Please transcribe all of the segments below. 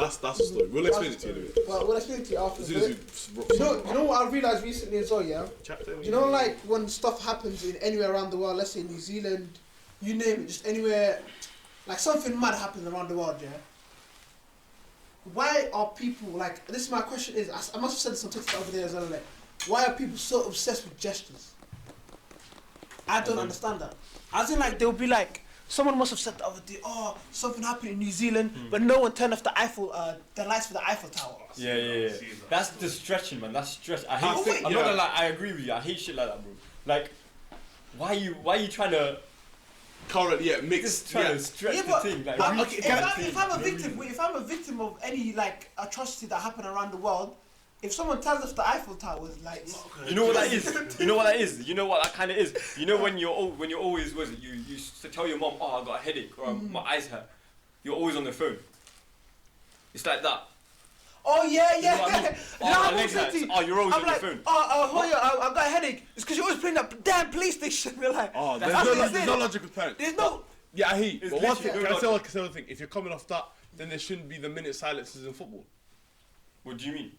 That's the story. We'll explain it to you in a bit. Well, we'll explain it to you after. As soon as You know what I realised recently as well, yeah? You know, like when stuff happens in anywhere around the world, let's say New Zealand, you name it, just anywhere, like something mad happens around the world, yeah? Why are people, like, this is my question is, I must have said this on TikTok over there as well, like, why are people so obsessed with gestures? I don't understand that. As in, like, they'll be like, someone must have said the other day, oh, something happened in New Zealand, but no one turned off the lights for the Eiffel Tower. Yeah. That's the stretching, man. That's stretch. I hate. I'm not gonna lie. I agree with you. I hate shit like that, bro. Like, why are you trying to? Trying to stretch the thing. Like, if I'm a victim of any like atrocity that happened around the world, if someone turns off the Eiffel Tower, like, you know what that is? You know what that is? You know what that kind of is? You know when you're always you tell your mom, oh, I got a headache or my eyes hurt. You're always on the phone. It's like that. Oh yeah. You know what I mean? My legs hurt. Oh, you're always on the phone. Hoya, I've got a headache. It's because you're always playing that damn PlayStation. We're like, there's no logic with parents. There's no. Yeah, I hear you. But one thing, can I say one thing? If you're coming off that, then there shouldn't be the minute silences in football. What do you mean?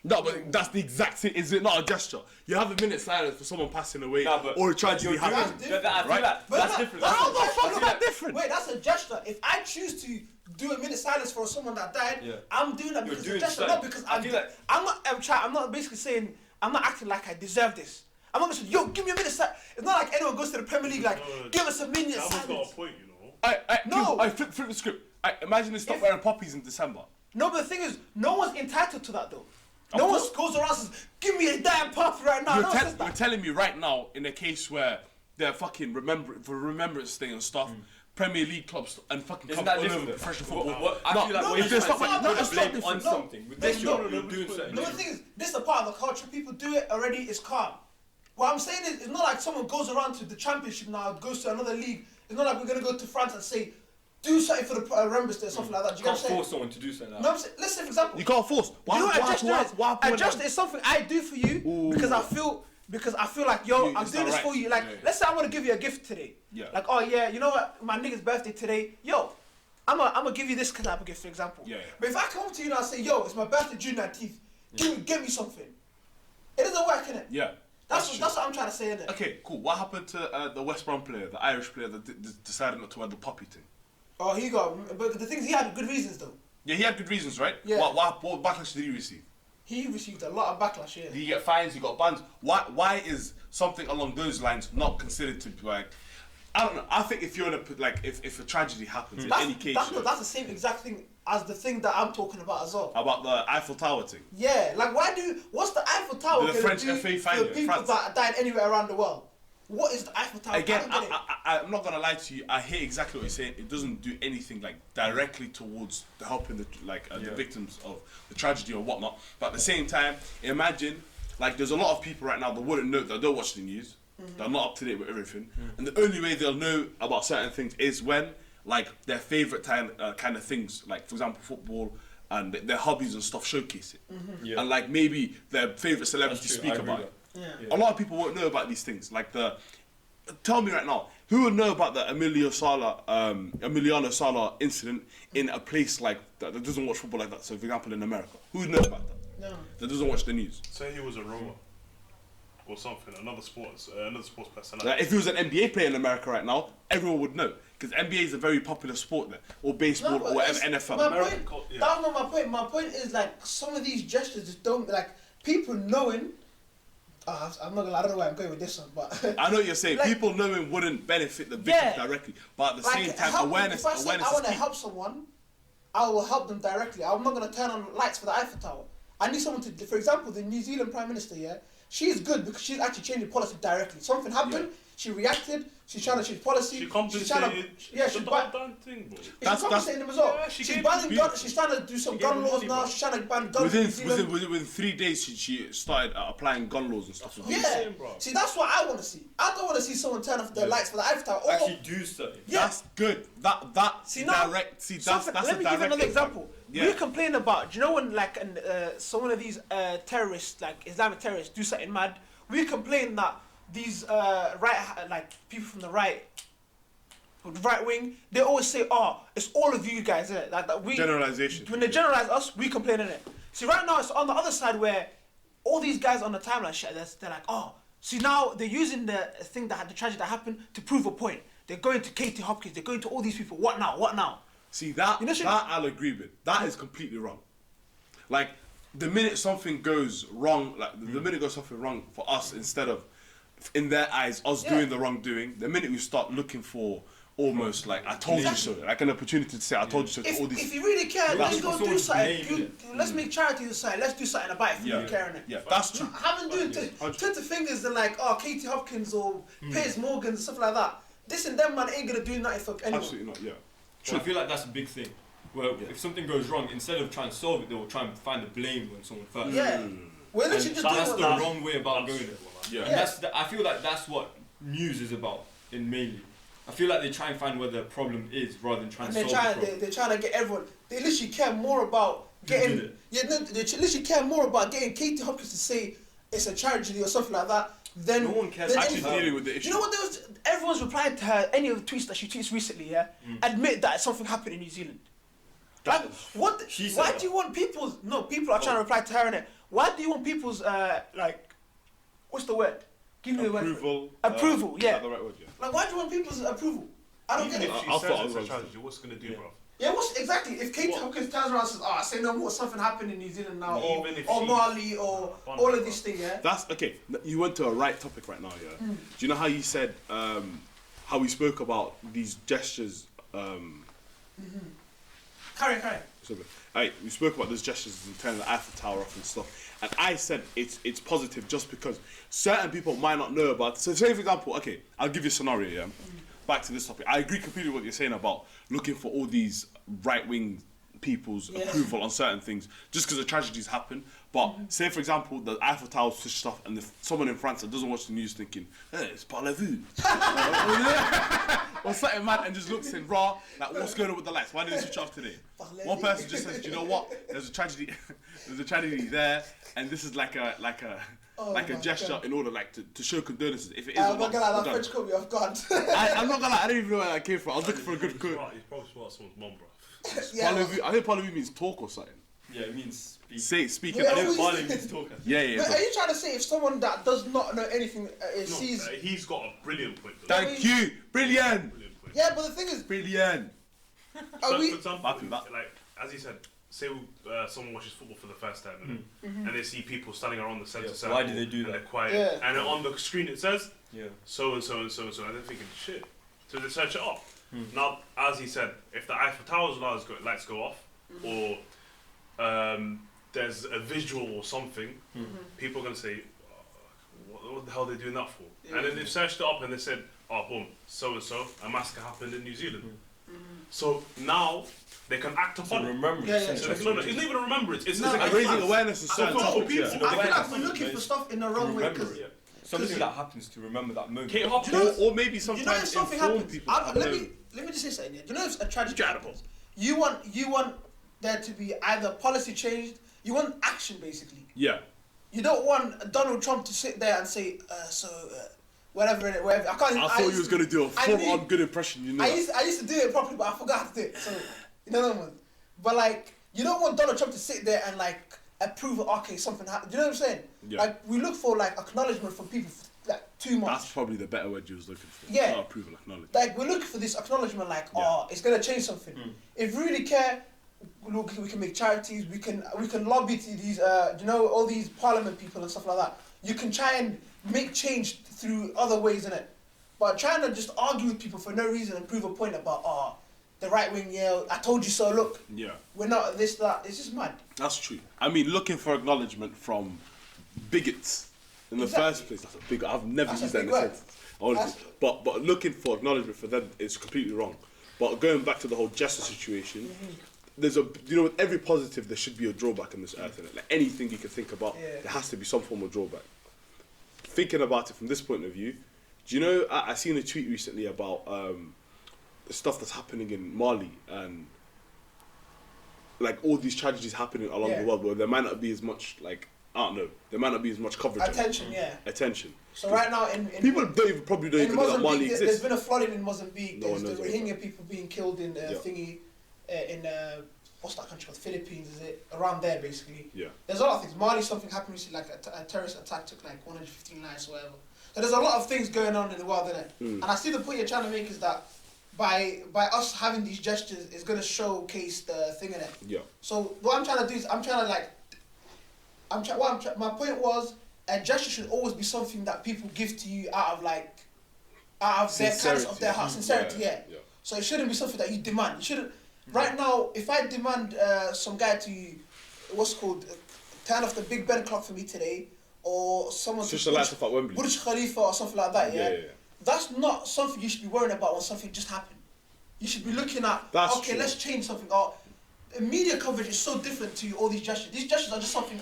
No, but that's the exact thing. Is it not a gesture? You have a minute silence for someone passing away or a tragedy happening. Right? That's different. How the fuck is that different? Wait, that's a gesture. If I choose to do a minute silence for someone that died, I'm doing that because it's a gesture, not because I'm not basically saying, I'm not acting like I deserve this. I'm not saying, yo, give me a minute silence. It's not like anyone goes to the Premier League like, give us a minute silence. That got a point, you know. I flip the script. Imagine they stop wearing poppies in December. No, but the thing is, no one's entitled to that though. No one goes around and says, give me a damn puff right now. You're telling me right now, in a case where they're fucking remembrance thing and stuff, Premier League clubs and fucking isn't that different? Professional football. I feel like if there's stuff like blame on something. With this, you're doing something. No, the thing is, this is a part of the culture. People do it already. It's calm. What I'm saying is, it's not like someone goes around to the championship now, goes to another league. It's not like we're gonna go to France and say, do something for the remembrance day or something like that. You can't force someone to do something like that. No, I'm saying, let's say for example, you can't force. You know what a gesture is something I do for you because I feel like I'm doing this for you. Like, let's say I want to give you a gift today. Yeah. Like, oh yeah, you know what? My nigga's birthday today. Yo, I'm gonna give you this type of gift, for example. Yeah. But if I come up to you and I say, yo, it's my birthday June 19th, get me something. It doesn't work, innit? Yeah. That's what I'm trying to say, innit? Okay, cool. What happened to the West Brom player, the Irish player that decided not to wear the poppy thing? Oh, but the thing is, he had good reasons though. Yeah, he had good reasons, right? Yeah. What backlash did he receive? He received a lot of backlash, yeah. Did he get fines? He got bans? Why is something along those lines not considered to be like? I don't know. I think if you're in if a tragedy happens in any case, that's the same exact thing as the thing that I'm talking about as well. About the Eiffel Tower thing. Yeah, like what's the Eiffel Tower going to do for the people that died anywhere around the world? What is the Eiffel Tower? Again, I'm not gonna lie to you. I hear exactly what you're saying. It doesn't do anything like directly towards helping the victims of the tragedy or whatnot. But at the same time, imagine like there's a lot of people right now that wouldn't know, that don't watch the news. They're not up to date with everything, and the only way they'll know about certain things is when like their favorite kind of things, like for example football and their hobbies and stuff, showcase it, and like maybe their favorite celebrity speak about it. Yeah. A lot of people won't know about these things. Like tell me right now, who would know about the Emiliano Sala incident in a place like that doesn't watch football like that? So, for example, in America, who would know about that? No. That doesn't watch the news. Say he was a rower or something, another sports personality. Like if he was an NBA player in America right now, everyone would know because NBA is a very popular sport there, or baseball, or whatever, NFL. That's not my point. My point is like some of these gestures just don't like people knowing. I'm not gonna. I don't know where I'm going with this one, but I know what you're saying. Like, people knowing wouldn't benefit the victims directly, but at the same time, awareness. If I want to help someone, I will help them directly. I'm not gonna turn on lights for the Eiffel Tower. I need someone to, for example, the New Zealand Prime Minister. Yeah, she's good because she's actually changing policy directly. Something happened. She reacted. She's trying to change policy. She compensated. She's thing, bro. She's compensating them as well. Yeah, she's banning guns. She's trying to do some gun laws now. She's trying to ban guns. Within 3 days, she started applying gun laws and stuff. Yeah. See, that's what I want to see. I don't want to see someone turn off the lights for the Eiffel Tower. Actually, do something. Yeah. That's good. That's direct. See, that's let me give you another example. Yeah. We complain about. Do you know when like so one of these terrorists, like Islamic terrorists, do something mad? We complain that these people from the right right wing, they always say, "Oh, it's all of you guys." Innit? Like that we Generalization. When they generalize us, we complain in it. See, right now it's on the other side where all these guys on the timeline shit. They're like, "Oh, see now they're using the thing that had the tragedy that happened to prove a point. They're going to Katie Hopkins. They're going to all these people. What now? What now?" See that You know, that I'll agree with. That is completely wrong. Like the minute something goes wrong, like the minute goes something wrong for us, instead of in their eyes us doing the wrongdoing, the minute we start looking for almost like I told you so, like an opportunity to say I told you so to all these. If you really care, let's go do something. blame Let's make charity aside. Let's do something about it if you really care in it. Yeah, that's true. Having doing turn to fingers and like, oh, Katie Hopkins or Piers Morgan and stuff like that. This and them man ain't gonna do nothing for anyone. Absolutely not. Yeah. I feel like that's a big thing. Well, if something goes wrong, instead of trying to solve it, they will try and find the blame on someone first. Yeah. We're literally And just that's doing the what wrong way about going it. Yeah. And I feel like that's what news is about, in mainly. I feel like they try and find where the problem is rather than trying and to they're solve trying, the problem. they're trying to get everyone. They literally care more about getting. did it? Yeah, no, they literally care more about getting Katie Hopkins to say it's a tragedy or something like that. Than No one cares. than Actually anything. dealing with the issue. You know what? There was everyone's replying to her. Any of the tweets that she tweets recently, yeah, admit that something happened in New Zealand. Like what? She said Why that. do you want people's? No, people are trying to reply to her in it. Why do you want people's like? What's the word? Give me the word. Approval. Approval, Is yeah. that the right word? Yeah. Like, why do you want people's approval? I don't Even get if it. she I says thought I it's a was- tragedy, what's it gonna do, bro? Yeah, what's exactly? If Katie What? Hopkins turns around and says, "Oh, I say no more, something happened in New Zealand now," Even if or she- Mali, or all of these things, yeah. That's okay. You went to a right topic right now, yeah. Do you know how you said how we spoke about these gestures? Carry. We spoke about those gestures and turning the Eiffel Tower off and stuff, and I said it's positive just because certain people might not know about it. So, say for example, okay, I'll give you a scenario. Yeah, back to this topic. I agree completely with what you're saying about looking for all these right-wing people's approval on certain things just because the tragedies happen. But say for example the Eiffel Tower switched off and someone in France that doesn't watch the news thinking, hey, it's parlez-vous. Or something mad and just looks in raw, like what's going on with the lights? Why did they switch off today? One person just says, do you know what? There's a tragedy there, and this is like a gesture God. in order like to show condolences. If it is, I'm or not not, gonna lie, we're that done. French caught me off guard. I'm not gonna lie, I don't even know where that came from. I was looking for a good quote. He's probably about someone's mum, bro. Yeah, Parlez-vous, I think parlez-vous means talk or something. Yeah, it means speak. Speak. Yeah, I know we- Marley means talk. Yeah. But are you trying to say if someone that does not know anything sees? He's got a brilliant point. Though. Thank you, brilliant, Brilliant point. Yeah, but the thing is, brilliant. are So, we? for example, Back to that. like as he said, say someone watches football for the first time and they see people standing around the centre Yeah, circle. why do they do and that? They're quiet. Yeah. And on the screen it says Yeah. so and so and so and so, and they're thinking shit. So they search it up. Now, as he said, if the Eiffel Tower's lights go off, or there's a visual or something, people are gonna say, what the hell are they doing that for? Yeah. And then they've searched it up and they said, oh boom, so and so, a massacre happened in New Zealand. So now they can act upon it. Remember. Yeah. So it's not even a remembrance. It's No, like and a Raising fact. awareness of So certain for topics. people, Yeah. I feel like awareness we're of looking it for is stuff in the wrong way. Remember 'Cause it. Something that happens to remember that moment. Kate Hopkins. Or maybe you know if sometimes something inform happens. people. Let me just say something. Yeah. Do you know if a tragedy happens? You want there to be either policy changed. You want action basically. Yeah. You don't want Donald Trump to sit there and say, whatever. I can't. I thought you was gonna do a I full knew- on good impression. You know. I used to do it properly, but I forgot how to do it. So you know what I mean. But like, you don't want Donald Trump to sit there and like approve. Okay, something happened. You know what I'm saying? Yeah. Like we look for like acknowledgement from people for, like too much. That's probably the better word you was looking for. Yeah. Not approval, acknowledge. Like we're looking for this acknowledgement, like Yeah. it's gonna change something. If we really care, we can make charities. We can lobby to these, all these parliament people and stuff like that. You can try and make change through other ways in it. But trying to just argue with people for no reason and prove a point about the right wing, I told you so. Look, Yeah. we're not this that. It's just mad. That's true. I mean, looking for acknowledgement from bigots in the Exactly. first place. That's a big. I've never That's used a that in big a word. sentence. Honestly, but looking for acknowledgement for them is completely wrong. But going back to the whole justice situation, there's with every positive there should be a drawback on this earth. Innit? Like anything you can think about, there has to be some form of drawback. Thinking about it from this point of view, do you know? I seen a tweet recently about the stuff that's happening in Mali and like all these tragedies happening along the world where there might not be as much like I don't know. There might not be as much coverage. Attention, yeah. Attention. So right now in people probably don't even know that Mali there's exists. been a flooding in Mozambique. No There's one the knows Rohingya people being killed in what's that country called? Philippines, is it? Around there, basically. Yeah. There's a lot of things. Mali, something happened recently, like a terrorist attack took like 115 lives or whatever. So there's a lot of things going on in the world, innit? And I see the point you're trying to make is that by us having these gestures, it's going to showcase the thing in it. Yeah. So what I'm trying to do is my point was, a gesture should always be something that people give to you out of their kindness of their heart, sincerity, yeah. So it shouldn't be something that you demand. You shouldn't. Right now, if I demand some guy to, turn off the Big Ben clock for me today, or someone Switch the lights off at Wembley, Burj Khalifa or something like that, yeah. That's not something you should be worrying about when something just happened. You should be looking at, true. Let's change something. Or media coverage is so different to all these gestures. These gestures are just something,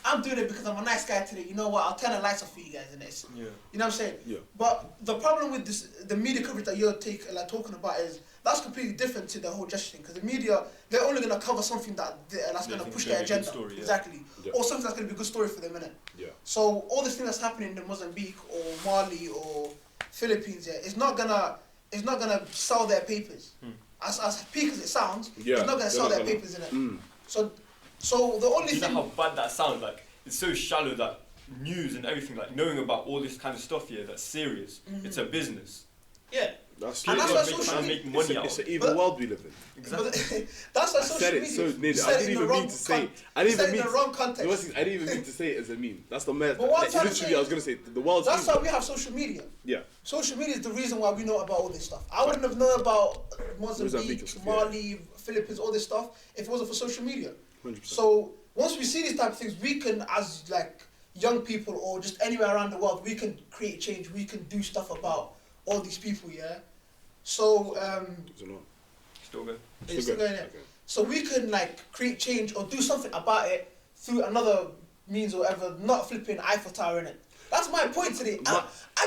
I'm doing it because I'm a nice guy today. You know what? I'll turn the lights off for you guys, and it's, you know what I'm saying? Yeah. But the problem with the media coverage that you're talking about is that's completely different to the whole gesture thing. Because the media, they're only gonna cover something that's gonna push their agenda, story, exactly, or something that's gonna be a good story for them, innit? Yeah. So all this thing that's happening in Mozambique or Mali or Philippines, it's not gonna sell their papers. As peak as it sounds, it's not gonna sell their papers, innit? So the only thing. You know how bad that sounds? Like, it's so shallow that news and everything, like knowing about all this kind of stuff here, that's serious. It's a business. Yeah. That's and that's why social media. It's an evil world we live in. Exactly. That's why social media. So nearly. I didn't even mean to say it. I didn't even mean the wrong context. I didn't even mean to say it as a meme. That's the mess. Literally, I was gonna say the world's. That's why we have social media. Yeah. Social media is the reason why we know about all this stuff. I wouldn't have known about Mozambique, Mali, Philippines, all this stuff if it wasn't for social media. 100%. So once we see these type of things, we can, as like young people or just anywhere around the world, we can create change. We can do stuff about all these people. Yeah. So still going. It's still going. Okay. So we can like create change or do something about it through another means or whatever. Not flipping Eiffel Tower in it. That's my point today. I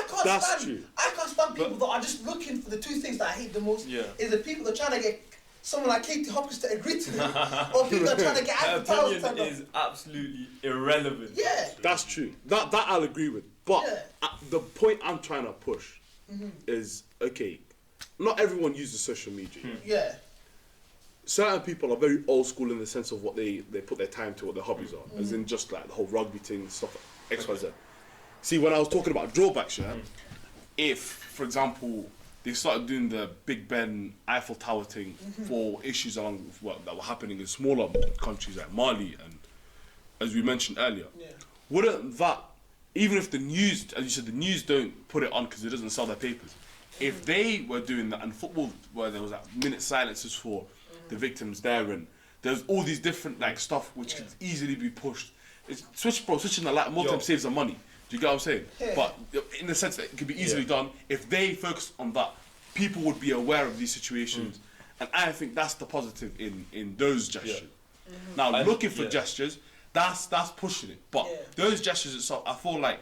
can't stand people that are just looking for the two things that I hate the most. Yeah. Is the people that are trying to get someone like Hopkins to agree to them, or people that are trying to get Eiffel Tower. That opinion is absolutely irrelevant. Yeah. That's true. That I'll agree with. But the point I'm trying to push is, okay, not everyone uses social media. Yeah. Certain people are very old school in the sense of what they put their time to, what their hobbies are, as in just like the whole rugby thing, stuff, XYZ. See, when I was talking about drawbacks, if, for example, they started doing the Big Ben Eiffel Tower thing for issues along that were happening in smaller countries like Mali and, as we mentioned earlier, wouldn't that, even if the news, as you said, the news don't put it on because it doesn't sell their papers, if they were doing that, and football, where there was like minute silences for the victims there, and there's all these different like stuff which could easily be pushed. It's switching the light more time saves them money. Do you get what I'm saying? Yeah. But in the sense that it could be easily done, if they focus on that, people would be aware of these situations, and I think that's the positive in those gestures. Now, looking for gestures, that's pushing it. But those gestures itself, I feel like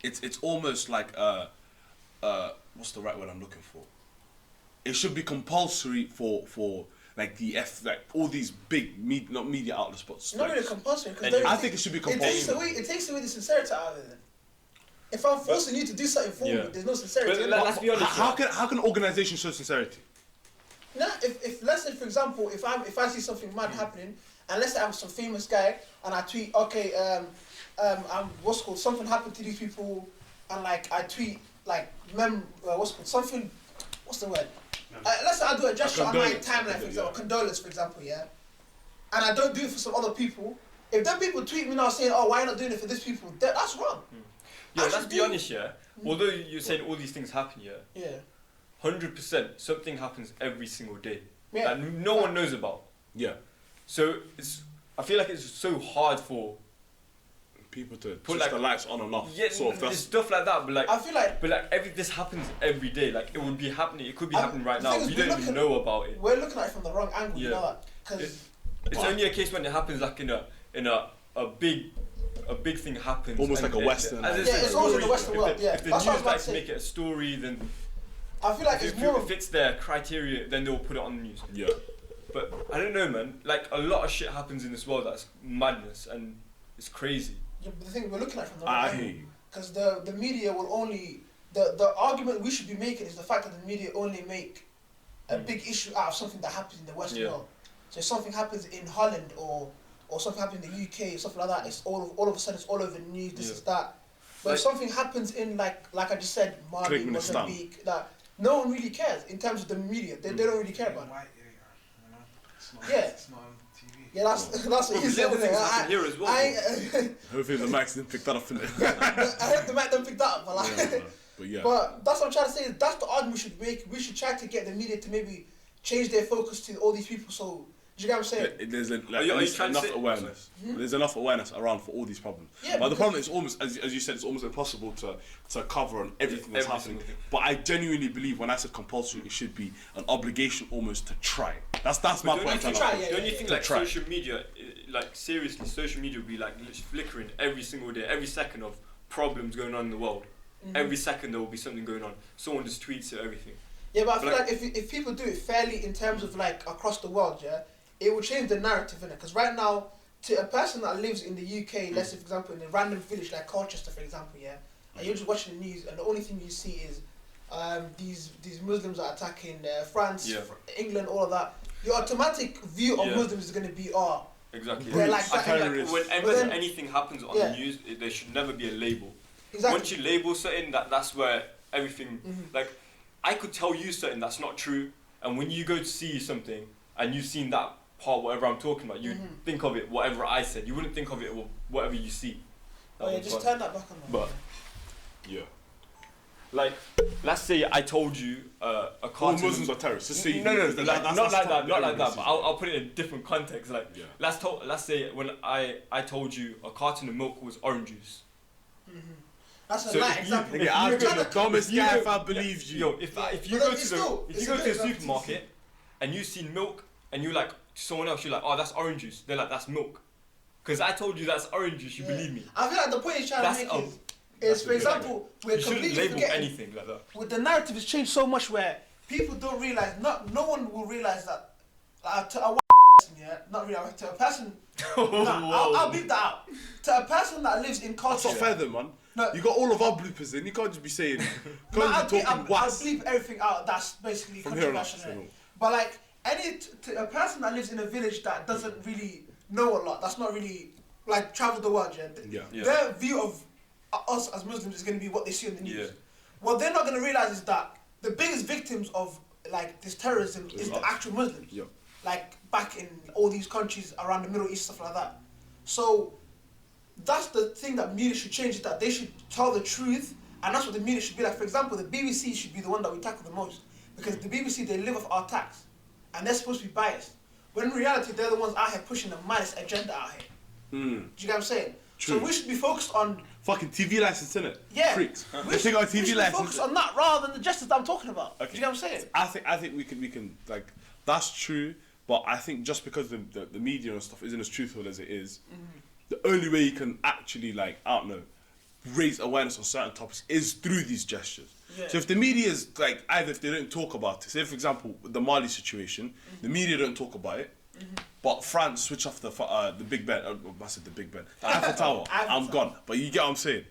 it's almost like what's the right word I'm looking for? It should be compulsory for like like all these big media outlets, but it's not really compulsory. I think it should be compulsory. It takes away the sincerity out of it. Then. If I'm forcing you to do something for me, there's no sincerity. But let's be honest. How can organisations show sincerity? No, if let's say for example, if I see something mad happening, and let's say I'm some famous guy, and I tweet, something happened to these people, and like I tweet like what's the word? Let's say I do a gesture on my timeline, for example, condolence, for example, and I don't do it for some other people. If them people tweet me now saying, "Oh, why are you not doing it for these people?" That's wrong. Yeah, let's be honest, Although you're saying all these things happen, 100%, something happens every single day that no one knows about. Yeah. So I feel like it's so hard for people to put like the lights on and off. Yeah, sort of stuff like that. But like, I feel like, this happens every day. Like it would be happening. It could be happening right now. We don't even know about it. We're looking at it from the wrong angle. You know that? Because it's only a case when it happens like in a big thing happens. Almost like a Western. It's always in the Western world. If the news likes to make it a story, then I feel like if it fits their criteria, then they'll put it on the news. Yeah. But I don't know, man. Like a lot of shit happens in this world that's madness, and It's crazy. Yeah, but the thing we're looking at from the I right hear angle, you. because the media will only the argument we should be making is the fact that the media only make a big issue out of something that happens in the Western world. So if something happens in Holland or something happens in the UK or something like that, it's all of a sudden it's all over the news. This is that. But if something happens in like I just said, Mali, Mozambique, that no one really cares in terms of the media. They don't really care about it. It's not on TV. Yeah, that's what you said. Here as well. Hopefully the mics didn't pick that up in it. I hope the mic didn't pick that up, but like. But that's what I'm trying to say. That's the argument we should make. We should try to get the media to maybe change their focus to all these people. So, do you get what I'm saying? There's enough awareness. There's enough awareness around for all these problems. Yeah, but the problem is almost, as you said, it's almost impossible to cover on everything that's happening. But I genuinely believe when I said compulsory, it should be an obligation almost to try. That's my point. The only thing like social media, like seriously, social media would be like flickering every single day, every second of problems going on in the world. Every second there will be something going on. Someone just tweets it, everything. Yeah, but I feel like if people do it fairly in terms of like across the world, it will change the narrative, innit? Because right now, to a person that lives in the UK, let's say for example in a random village like Colchester, for example, and you're just watching the news, and the only thing you see is these Muslims are attacking France, England, all of that. Your automatic view of Muslims is going to be exactly. They're like whenever anything happens on the news, there should never be a label. Exactly. Once you label something, that's where everything like I could tell you something that's not true, and when you go to see something and you've seen that part, whatever I'm talking about, you think of it whatever I said. You wouldn't think of it whatever you see. Just turn that back on. But like, let's say I told you a cartoon. All Muslims are terrorists. No, not like that. But I'll put it in a different context. Like, let's say when I told you a carton of milk was orange juice. That's a light example. I've been the dumbest guy if I believed you. Yo, if you go to the supermarket and you see milk and you like someone else, you're like, oh, that's orange juice. They're like, that's milk. Because I told you that's orange juice, you believe me. I feel like the point he's trying to make is for example, we're completely forgetting anything like that. With the narrative has changed so much where people don't realise, no one will realise that to a white person, not really, to a person, I'll beat that out. To a person that lives in culture. That's not fair though, man. No, you got all of our bloopers in. You can't just be saying. I'll bleep everything out. That's basically controversial. But like to a person that lives in a village that doesn't really know a lot, that's not really like traveled the world. Their view of us as Muslims is going to be what they see on the news. What they're not going to realize is that the biggest victims of like this terrorism is the actual Muslims. Like back in all these countries around the Middle East, stuff like that. So that's the thing that media should change, is that they should tell the truth, and that's what the media should be like. For example, the BBC should be the one that we tackle the most, because the BBC, they live off our tax, and they're supposed to be biased. When in reality, they're the ones out here pushing the maddest agenda out here. Do you get what I'm saying? True. So we should be focused on fucking TV license, innit? Yeah, freaks. We should focus on that rather than the justice that I'm talking about. Okay. Do you get what I'm saying? I think we can like that's true, but I think just because the media and stuff isn't as truthful as it is. The only way you can actually, like, I don't know, raise awareness on certain topics is through these gestures. So if the media is, like, either if they don't talk about it, say, for example, the Mali situation, the media don't talk about it, but France switch off the Big Ben, I said the Big Ben, the Eiffel Tower, I'm gone. But you get what I'm saying?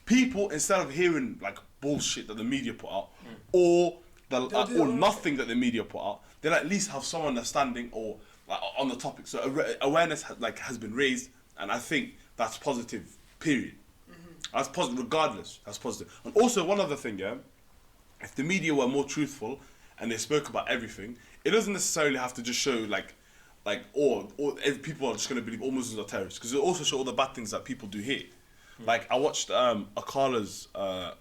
People, instead of hearing, like, bullshit that the media put out, or nothing that the media put out, they'll at least have some understanding or like, on the topic. So awareness has been raised. And I think that's positive, period. That's positive, regardless, that's positive. And also, one other thing, if the media were more truthful and they spoke about everything, it doesn't necessarily have to just show, or people are just going to believe all Muslims are terrorists, because it also show all the bad things that people do here. Like, I watched Akala's, I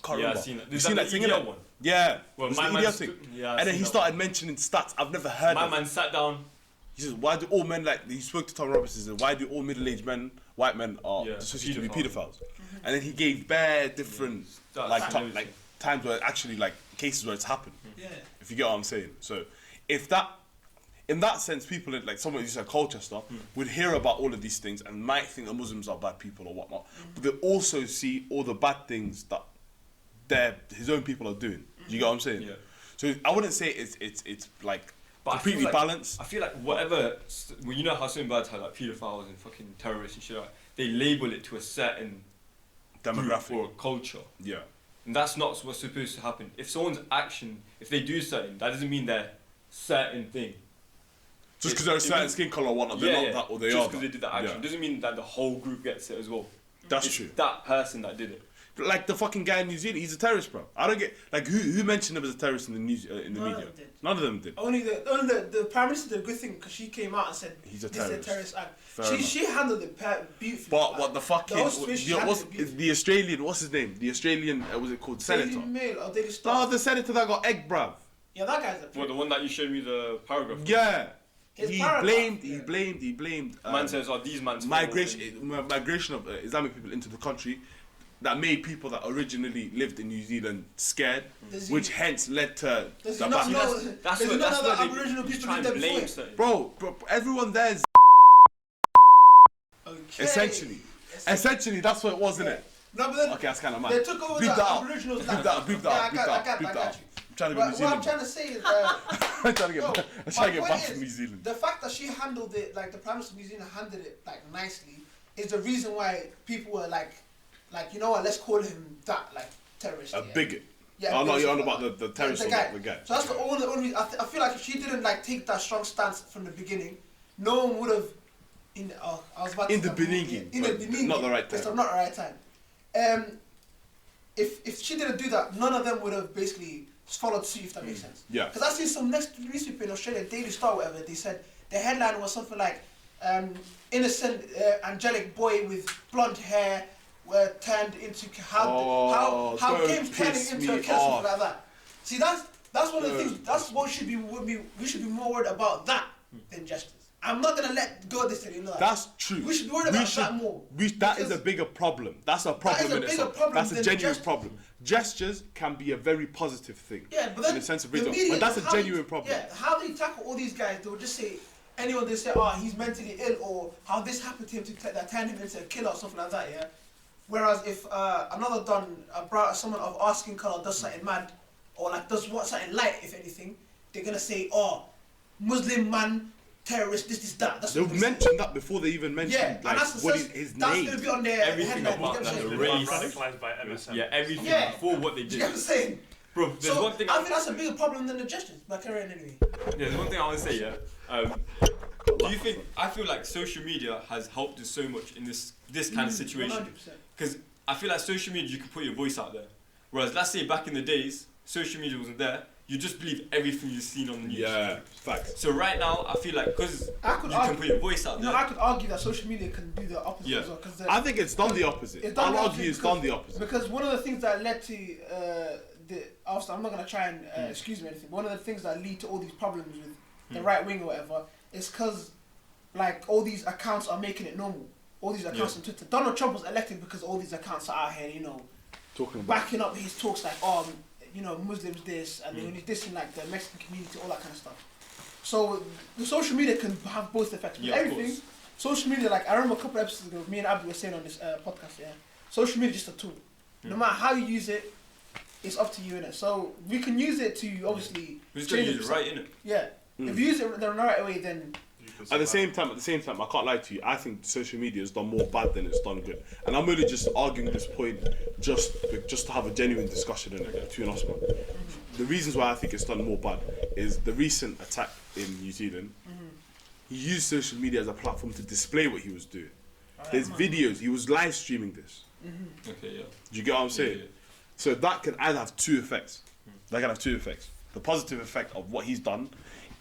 can't remember. I've seen that. You've seen that thing, innit? One? Yeah, well, my man thing. And then he started mentioning stats I've never heard of. My man sat down. He says, why do all men, he spoke to Tom Roberts, he said, why do all middle-aged men, white men, are associated to be paedophiles? And then he gave bare different, times where actually, cases where it's happened. If you get what I'm saying. So, in that sense, people, like someone who's like Colchester, would hear about all of these things and might think that Muslims are bad people or whatnot. But they also see all the bad things that his own people are doing. Do you get what I'm saying? So, I wouldn't say it's But completely balanced. I feel like whatever, well, you know how some birds have like pedophiles and fucking terrorists and shit like, they label it to a certain demographic or culture. Yeah. And that's not what's supposed to happen. If someone's action, if they do something, that doesn't mean they're certain thing. Just because they're a certain skin colour or whatnot, they're not that or they are. Just because they did that action doesn't mean that the whole group gets it as well. That's true. That person that did it. Like the fucking guy in New Zealand, he's a terrorist, bro. I don't get like who mentioned him as a terrorist in the news in the media. None of them did. Only the prime minister did a good thing because she came out and said he's a this terrorist. is a terrorist act. She handled it beautifully. But what the fucking the Australian, what's his name? The Australian was it called Daily senator? Mail or Daily Star. No, the senator that got egg, bruv. Yeah, that guy's a prick. Well, the one that you showed me the paragraph. Yeah. His He paragraph, blamed. Man says, these man's migration of Islamic people into the country that made people that originally lived in New Zealand scared, which hence led to the backlash. That's what Aboriginal people try and blame. Bro, everyone there's okay. Essentially, that's what it was, isn't it? No, but then okay, that's kind of mad. They took over the Aboriginals. Beep that up. I'm trying to go to New Zealand. What I'm trying to say is, I'm trying to get back from New Zealand. The fact that she handled it, like the Prime Minister of New Zealand handled it like nicely, is the reason why people were like, you know what? Let's call him that, like terrorist. A bigot. Yeah. Oh no, you're on about the terrorist. The guy. So that's the only. I feel like if she didn't like take that strong stance from the beginning, no one would have. I was about to in the beginning, not the right time. It's not the right time. If she didn't do that, none of them would have basically followed suit. If that makes sense. Yeah. Because I seen some next newspaper in Australia, Daily Star, whatever. They said the headline was something like, "Innocent angelic boy with blonde hair were turned into how games turning into a killer," something like that. See, that's one of the things. That's what we should be more worried about that than justice. I'm not gonna let go of this thing, you know that. That's true. We should be worried about that more. That is a bigger problem. That's a problem in itself. That's a genuine problem. Gestures can be a very positive thing. Yeah, but then in a sense of wisdom. But that's a genuine problem. Yeah, how they tackle all these guys, they would just say anyone they say, oh, he's mentally ill, or how this happened to him that turned him into a killer or something like that, yeah. Whereas if another someone of our skin color does something mad, or like does something light, if anything, they're gonna say, oh, Muslim man, terrorist, this, that. That's they've mentioned that before they even mentioned like, what is his name. That's gonna be on their everything about the race. Radicalized by MSM. Yeah, everything before what they did. Do you know what I'm saying? Bro, there's one thing. I think that's a bigger problem than the gestures. But carry on anyway. Yeah, there's one thing I want to say. Yeah. Do you think? I feel like social media has helped us so much in this kind of situation. 100%. Because I feel like social media, you can put your voice out there. Whereas, let's say back in the days, social media wasn't there. You just believe everything you've seen on the news. Yeah, facts. So right now, I feel like because you can put your voice out there. No, I could argue that social media can do the opposite as well. I think it's done the opposite. I'll argue it's done the opposite. Because one of the things that led to I'm not going to try and excuse me or anything. One of the things that lead to all these problems with the right wing or whatever is because like all these accounts are making it normal. All these accounts on Twitter. Donald Trump was elected because all these accounts are out here, you know, talking about backing up his talks like, you know, Muslims this and then this in like the Mexican community, all that kind of stuff. So the social media can have both effects. With everything, social media, like I remember a couple episodes ago, me and Abdi were saying on this podcast, social media is just a tool. No matter how you use it, it's up to you, innit? So we can use it to obviously. We just gotta use it right, innit? Yeah. If you use it the right way, then. At the same time, I can't lie to you. I think social media has done more bad than it's done good, and I'm really just arguing this point just to have a genuine discussion in it between us, man. The reasons why I think it's done more bad is the recent attack in New Zealand. He used social media as a platform to display what he was doing. There's videos. He was live streaming this. Okay, yeah. Do you get what I'm saying? Yeah. So that can either have two effects. That can have two effects. The positive effect of what he's done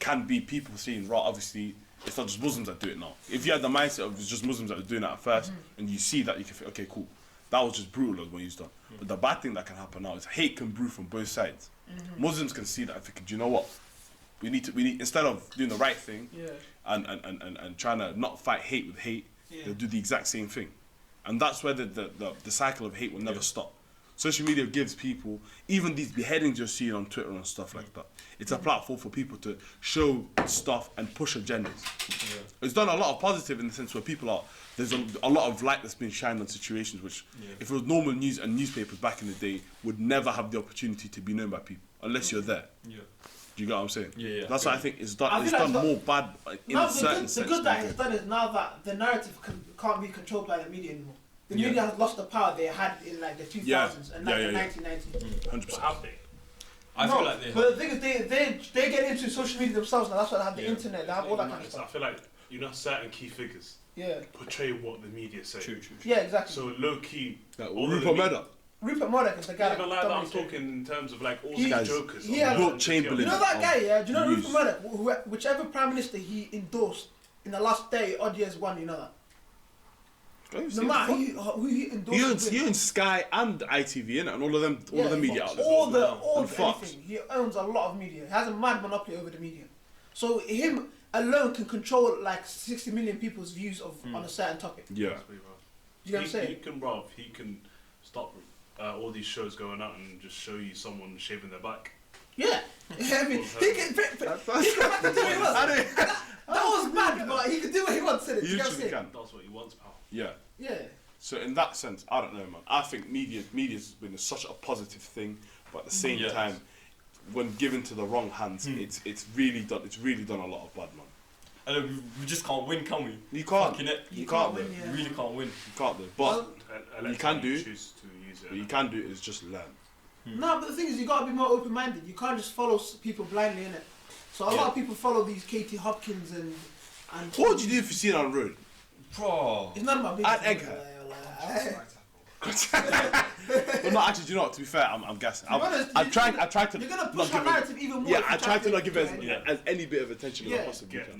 can be people seeing, right, obviously, it's not just Muslims that do it now. If you had the mindset of it's just Muslims that were doing it at first, and you see that, you can think, okay, cool, that was just brutal what he's done. But the bad thing that can happen now is hate can brew from both sides. Muslims can see that and think, do you know what? We need instead of doing the right thing and trying to not fight hate with hate, they'll do the exact same thing. And that's where the cycle of hate will never stop. Social media gives people, even these beheadings you're seeing on Twitter and stuff like that, it's a platform for people to show stuff and push agendas. It's done a lot of positive in the sense where there's a lot of light that's been shined on situations which, if it was normal news and newspapers back in the day, would never have the opportunity to be known by people, unless you're there. Do Do you get what I'm saying? Yeah. That's why I think it's done. It's like done more bad in a certain the sense. good that it's done is now that the narrative can't be controlled by the media anymore. The media has lost the power they had in like the 2000s and like the 1990s. 100%. Have they? I feel like they. But the thing is, they get into social media themselves now. That's why they have the internet. They have all that kind of I stuff. feel like certain key figures portray what the media say. True. Yeah, exactly. So low key. Rupert Murdoch. Rupert Murdoch is the guy. Even like that, I'm talking in terms of like all these jokers. Wilt Chamberlain. You know that guy, yeah? Do you know Rupert Murdoch? Whichever prime minister he endorsed in the last 30 odd years won, you know that? No matter who he endorsed. He owns Sky and ITV, innit? And all of them media outlets. All everything. He owns a lot of media. He has a mad monopoly over the media. So him alone can control like 60 million people's views on a certain topic. Yeah. Do you know what I'm saying? He can stop all these shows going out and just show you someone shaving their back. Yeah. I mean, he can do what he wants. That was mad, but he can do what he wants, innit? He literally can. That's what he wants, pal. Yeah. Yeah. So in that sense, I don't know, man. I think media's been such a positive thing, but at the same time, when given to the wrong hands, it's really done a lot of bad, man. And we just can't win, can we? You can't. You can't win. We really can't win. You can't do. But you can do. Choose to use it. What you can do is just learn. No, but the thing is, you gotta be more open-minded. You can't just follow people blindly, innit? So a lot of people follow these Katie Hopkins and. What would you do if you see it on the road? Bro. It's none of my business. I'd egg her. Well, no, actually, do you know what? To be fair, I'm guessing. I tried to. You're gonna push her narrative even more. Yeah, I tried to not give it as any bit of attention as I possibly can.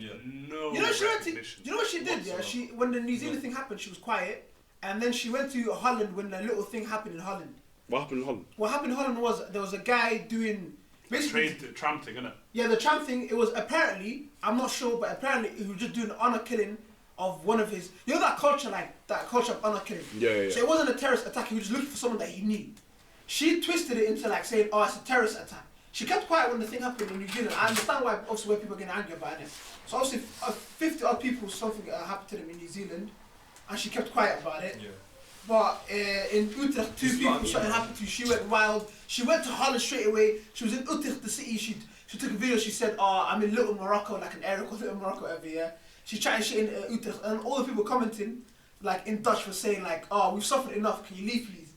No. You know what she did? Yeah, when the New Zealand thing happened, she was quiet, and then she went to Holland when the little thing happened in Holland. What happened in Holland? What happened in Holland was there was a guy doing basically tram thing, innit? Yeah, the tram thing. It was apparently, I'm not sure, but apparently he was just doing an honor killing of one of his. You know that culture of honor killing. Yeah. So it wasn't a terrorist attack. He was just looking for someone that he knew. She twisted it into like saying, "Oh, it's a terrorist attack." She kept quiet when the thing happened in New Zealand. I understand why, obviously, where people are getting angry about it. So obviously, 50 odd people, something happened to them in New Zealand, and she kept quiet about it. Yeah. But in Utrecht, 2 people, something happened to. She went wild. She went to Holland straight away. She was in Utrecht, the city. She took a video. She said, "Oh, I'm in Little Morocco, like an area called Little Morocco every year." She chatting shit in Utrecht, and all the people commenting, like in Dutch, were saying like, "Oh, we've suffered enough. Can you leave, please?"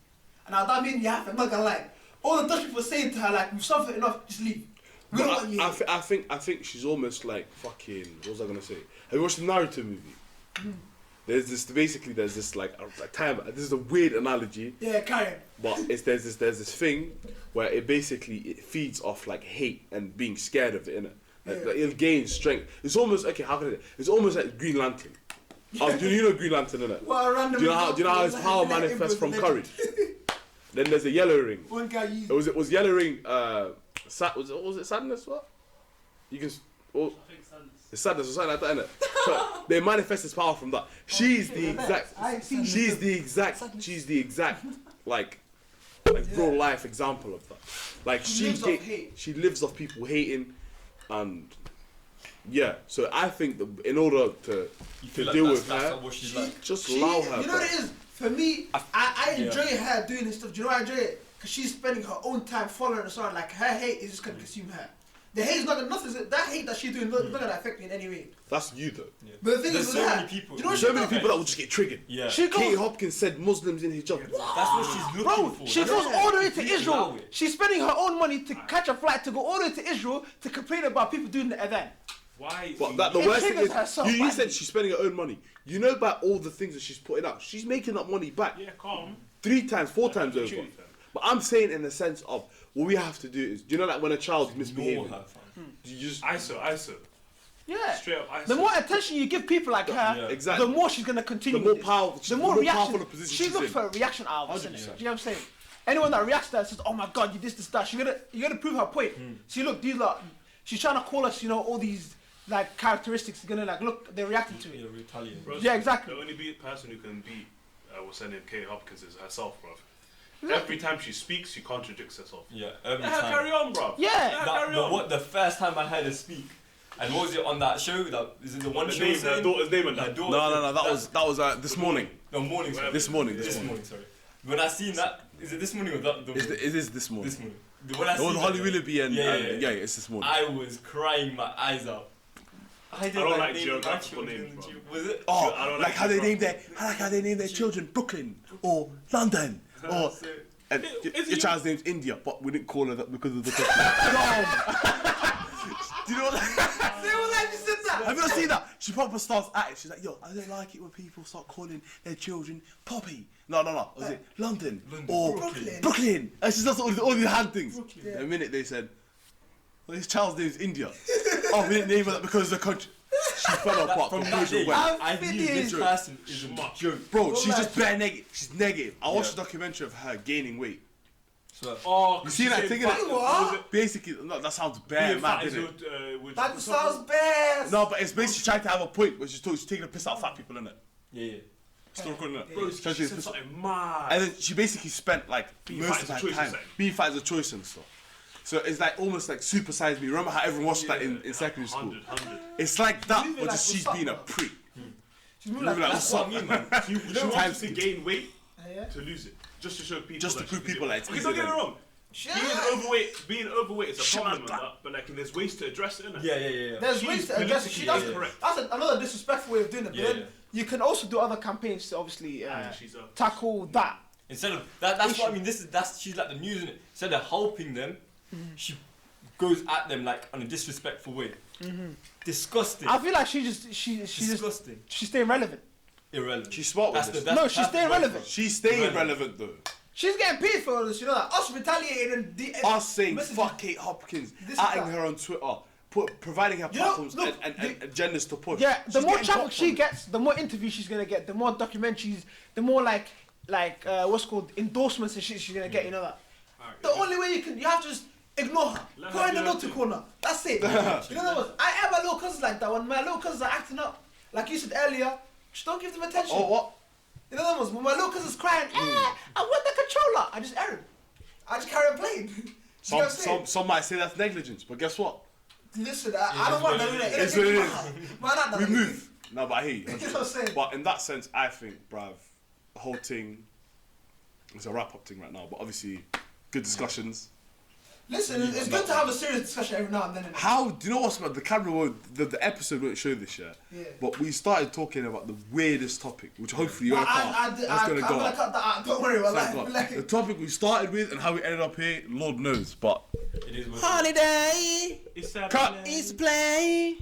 And now that means you have to. I'm not gonna lie. All the Dutch people were saying to her like, "We've suffered enough. Just leave." We don't want you. I think she's almost like fucking. What was I gonna say? Have you watched the Naruto movie? There's this like a time. This is a weird analogy. Yeah, carry on. But there's this thing where it feeds off like hate and being scared of it, innit? Like it'll gain strength. It's almost how can I say it? It's almost like Green Lantern. Do you know Green Lantern, innit? Well, do you know how his power manifests from courage? Then there's a yellow ring. One guy used it was yellow ring. Was it sadness? What? You can. I think sadness. It's sadness or something like that, innit? So they manifest his power from that. She's the exact like real life example of that. Like she lives off people hating, and so I think that in order to deal with her, just allow her. You know what it is? For me, I enjoy her doing this stuff. Do you know why I enjoy it? Because she's spending her own time following us on. Like her hate is just gonna consume her. The hate is not nothing. That hate that she's doing not gonna affect me in any way. That's you though. Yeah. But the thing There's is, so many people. You know so many people that will just get triggered. Yeah. Katie Hopkins said Muslims in hijab. That's what she's looking for. She goes all the way to Israel. She's spending her own money to catch a flight to go all the way to Israel to complain about people doing the event. Why? But the worst thing is, you said she's spending her own money. You know about all the things that she's putting out. She's making that money back. Yeah, calm. 3 times, 4 times over. But I'm saying in the sense of what we have to do is, do you know like when a child's misbehaving, you just ISO. Yeah. Straight up ISO. The more attention you give people like her, exactly. the more she's gonna continue. The more with powerful, the more reaction. powerful position She looks for a reaction out of us, innit? Do you know what I'm saying? Anyone that reacts to that says, "Oh my God, you this, that," you gotta prove her point. See, look, these are. She's trying to call us, all these like characteristics. Gonna like look, they're reacting to it. Retaliate. Bro, yeah, exactly. The only person who can beat what's her name, Katie Hopkins, is herself, bro. Every time she speaks, she contradicts herself. Yeah, every time. Carry on, bro. Yeah. Carry on. The first time I heard her speak, and what was it on that show? Is it the one show? Her daughter's name and that. No. That was this morning. The morning. This morning. Sorry. When I seen that, is it this morning or that? It is this morning. This morning. The Holly Willoughby and it's this morning. I was crying my eyes out. I don't like geographical names, bro. Was it? I don't like how they named their children Brooklyn or London or. And your child's name's India, but we didn't call her that because of the. Do you know what? Have you not seen that? She proper starts at it. She's like, yo, I don't like it when people start calling their children Poppy. No. Was it London or Brooklyn? And she does all the hand things. Yeah. The minute they said, well, his child's name's India. Oh, we didn't name her that because of the country. She fell apart. From that day, I knew this person is a joke. Bro, she's just bare negative. She's negative. I watched a documentary of her gaining weight. Oh, you see that thing? Basically, no, that sounds bare mad, isn't it? That sounds bare. No, but it's basically trying to have a point where she's taking a piss out of fat people, innit? Yeah. Still recording that. Bro, she said something mad. And then she basically spent like most of her time being fat as a choice and stuff. So it's like almost like Super Size Me. Remember how everyone watched that in secondary school? 100. It's like that, but just she's being a prick. She's moving like that's what I mean, man. She wants to gain weight to lose it. Just to show people. Just to prove people that it's easy. Don't get me wrong. Being overweight is a problem, but like there's ways to address it, innit? Yeah. There's ways to address it. She does correct. That's another disrespectful way of doing it. But then you can also do other campaigns to obviously tackle that. Instead of that's what I mean. She's like the news, isn't it? Instead of helping them, she goes at them like on a disrespectful way. Disgusting. I feel like she's disgusting. She's staying relevant. Irrelevant. She's smart with this. No, she's staying relevant. She's staying relevant though. She's getting paid for all this, you know that. Us retaliating and us saying fuck Kate Hopkins, atting her on Twitter, providing her platforms and agendas to push. Yeah, the more traffic she gets, the more interviews she's gonna get, the more documentaries, the more like what's called endorsements and shit she's gonna get, you know that. The only way you have to just ignore her. Put her in the naughty corner. That's it. You know what? I have my little cousins like that. When my little cousins are acting up, like you said earlier, just don't give them attention. Oh, what? You know what? When my little cousin's crying, I want the controller. I just air him. I just carry on playing. Some might say that's negligence, but guess what? Listen, I don't want that. It's what it is. We move. No, but I hear you. You know what I'm saying? But in that sense, I think, bruv, the whole thing, it's a wrap-up thing right now, but obviously, good discussions. Listen, it's good to have a serious discussion every now and then. How, do you know what's about the camera won't, the episode won't show this yet, but we started talking about the weirdest topic, which hopefully you're I'm gonna cut that out, don't worry about that. The topic we started with and how we ended up here, Lord knows, but... It is holiday! It's Saturday. Cut! It's play!